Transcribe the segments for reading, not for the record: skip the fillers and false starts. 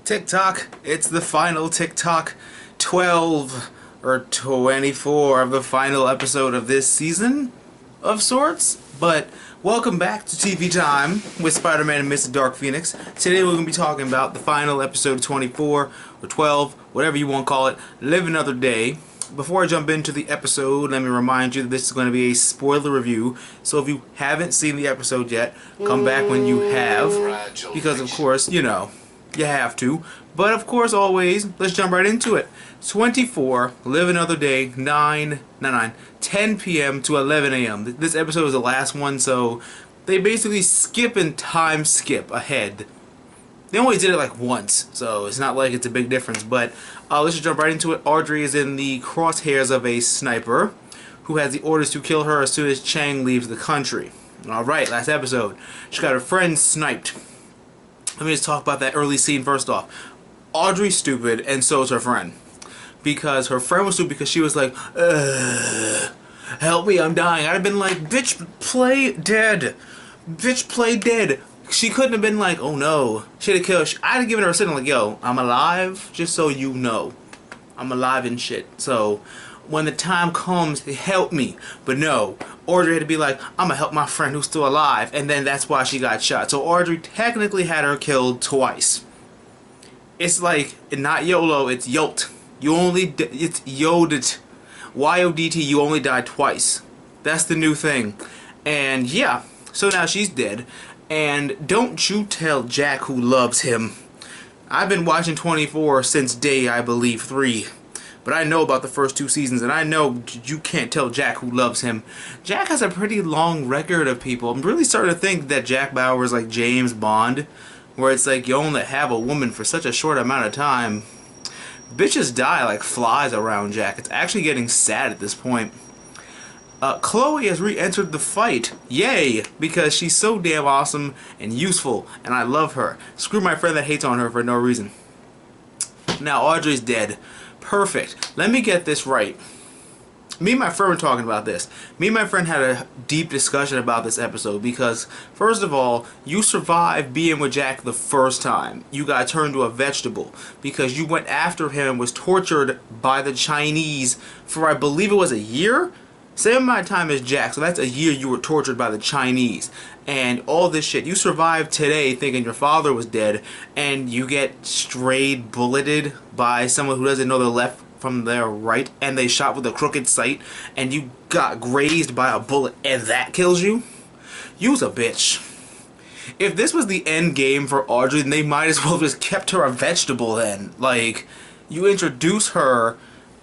TikTok, it's the final TikTok 12 or 24 of the final episode of this season of sorts. But welcome back to TV Time with Spider-Man and MrDarkPhoenix. Today we're going to be talking about the final episode of 24 or 12, whatever you want to call it, Live Another Day. Before I jump into the episode, let me remind you that this is going to be a spoiler review. So if you haven't seen the episode yet, come back when you have. Because of course, you know, you have to. But of course, always, let's jump right into it. 24, Live Another Day, 10 p.m. to 11 a.m. This episode is the last one, so they basically skip and time skip ahead. They only did it like once, so it's not like it's a big difference. But let's just jump right into it. Audrey is in the crosshairs of a sniper who has the orders to kill her as soon as Chang leaves the country. Alright, last episode. She got her friend sniped. Let me just talk about that early scene first off. Audrey's stupid, and so is her friend. Because her friend was stupid because she was like, help me, I'm dying. I'd have been like, bitch, play dead. Bitch, play dead. She couldn't have been like, oh no. She'd have killed. I'd have given her a signal like, yo, I'm alive, just so you know. I'm alive and shit. So, when the time comes, help me. But no, Audrey had to be like, I'm gonna help my friend who's still alive. And then that's why she got shot. So Audrey technically had her killed twice. It's like, not YOLO, it's YOLT. It's YODT. Y-O-D-T, you only die twice. That's the new thing. And yeah, so now she's dead. And don't you tell Jack who loves him. I've been watching 24 since day, I believe, 3. But I know about the first 2 seasons, and I know you can't tell Jack who loves him. Jack has a pretty long record of people. I'm really starting to think that Jack Bauer is like James Bond, where it's like you only have a woman for such a short amount of time. Bitches die like flies around Jack. It's actually getting sad at this point. Chloe has re-entered the fight. Yay! Because she's so damn awesome and useful, and I love her. Screw my friend that hates on her for no reason. Now Audrey's dead. Perfect. Let me get this right. Me and my friend were talking about this. Me and my friend had a deep discussion about this episode because, first of all, you survived being with Jack the first time. You got turned to a vegetable because you went after him and was tortured by the Chinese for, I believe it was a year? Same amount of time as Jack, so that's a year you were tortured by the Chinese. And all this shit. You survived today thinking your father was dead, and you get strayed, bulleted by someone who doesn't know their left from their right, and they shot with a crooked sight, and you got grazed by a bullet, and that kills you? You's a bitch. If this was the end game for Audrey, then they might as well have just kept her a vegetable then. Like, you introduce her,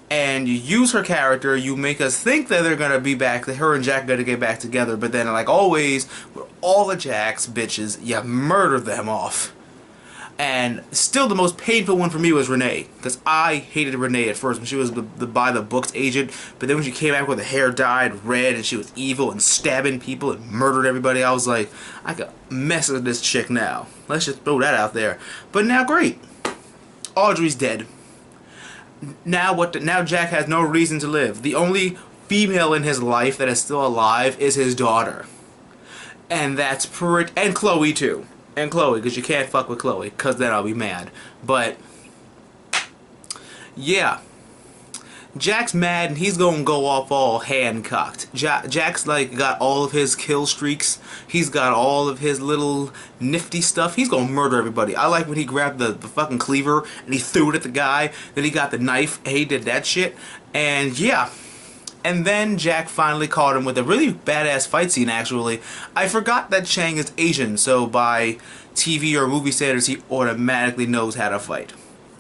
and you use her character, you make us think that they're gonna be back, that her and Jack are gonna get back together, but then, like always, with all the Jack's bitches, you murder them off. And still the most painful one for me was Renee, because I hated Renee at first when she was the by the books agent, but then when she came back with her hair dyed red and she was evil and stabbing people and murdered everybody, I was like, I could mess with this chick now. Let's just throw that out there. But now great. Audrey's dead. Now now Jack has no reason to live. The only female in his life that is still alive is his daughter. And that's pretty, and Chloe too. And Chloe, because you can't fuck with Chloe, because then I'll be mad. But yeah, Jack's mad and he's gonna go off all hand-cocked. Jack's like got all of his kill streaks. He's got all of his little nifty stuff. He's gonna murder everybody. I like when he grabbed the fucking cleaver and he threw it at the guy. Then he got the knife and he did that shit. And yeah. And then Jack finally caught him with a really badass fight scene, actually. I forgot that Chang is Asian, so by TV or movie standards, he automatically knows how to fight.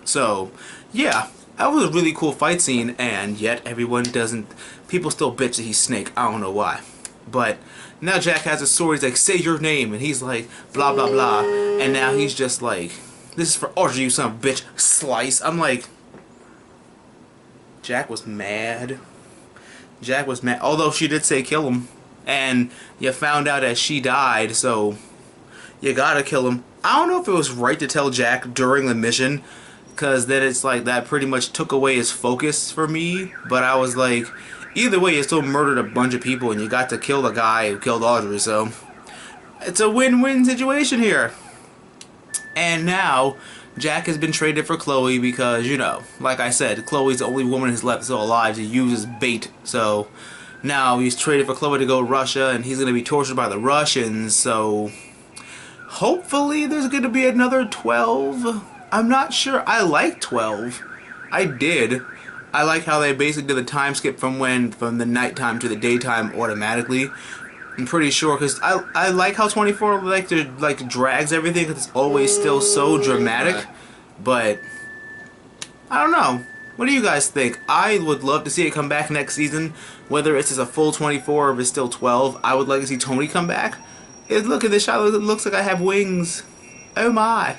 So, yeah, that was a really cool fight scene, and yet everyone doesn't... People still bitch that he's Snake. I don't know why. But now Jack has a sword. He's like, say your name. And he's like, blah, blah, blah. And now he's just like, this is for Audrey, you son of a bitch. Slice. I'm like... Jack was mad. Jack was mad, although she did say kill him, and you found out that she died, so you gotta kill him. I don't know if it was right to tell Jack during the mission, because then it's like that pretty much took away his focus for me, but I was like, either way you still murdered a bunch of people and you got to kill the guy who killed Audrey, so it's a win-win situation here. And now Jack has been traded for Chloe because, you know, like I said, Chloe's the only woman who's left still alive to use as bait. So now he's traded for Chloe to go to Russia, and he's going to be tortured by the Russians. So hopefully there's going to be another 12. I'm not sure. I like 12. I did. I like how they basically did the time skip from the nighttime to the daytime automatically. I'm pretty sure, because I like how 24 drags everything, because it's always still so dramatic. But I don't know. What do you guys think? I would love to see it come back next season, whether it's just a full 24 or if it's still 12. I would like to see Tony come back. Look at this shot. It looks like I have wings. Oh my.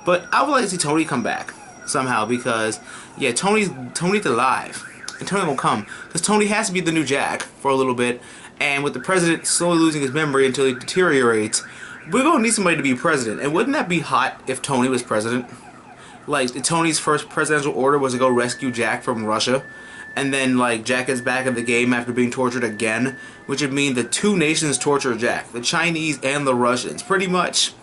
But I would like to see Tony come back somehow, because yeah, Tony's alive, and Tony will come, because Tony has to be the new Jack for a little bit. And with the president slowly losing his memory until he deteriorates, we're gonna need somebody to be president. And wouldn't that be hot if Tony was president? Like, Tony's first presidential order was to go rescue Jack from Russia, and then like Jack is back in the game after being tortured again, which would mean the two nations torture Jack, the Chinese and the Russians. Pretty much,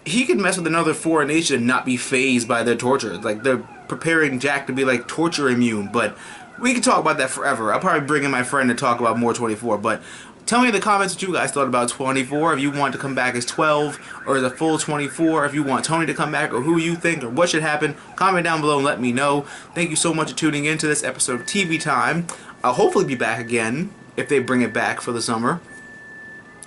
he could mess with another foreign nation and not be fazed by their torture. Like, they're preparing Jack to be like torture immune. But we could talk about that forever. I'll probably bring in my friend to talk about more 24. But tell me in the comments what you guys thought about 24. If you want to come back as 12 or as a full 24. If you want Tony to come back, or who you think or what should happen. Comment down below and let me know. Thank you so much for tuning in to this episode of TV Time. I'll hopefully be back again if they bring it back for the summer.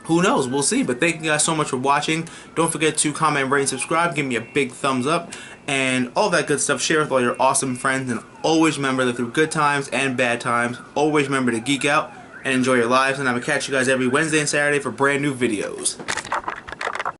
Who knows? We'll see. But thank you guys so much for watching. Don't forget to comment, rate, and subscribe. Give me a big thumbs up. And all that good stuff. Share with all your awesome friends. And always remember that through good times and bad times, always remember to geek out and enjoy your lives. And I'm going to catch you guys every Wednesday and Saturday for brand new videos.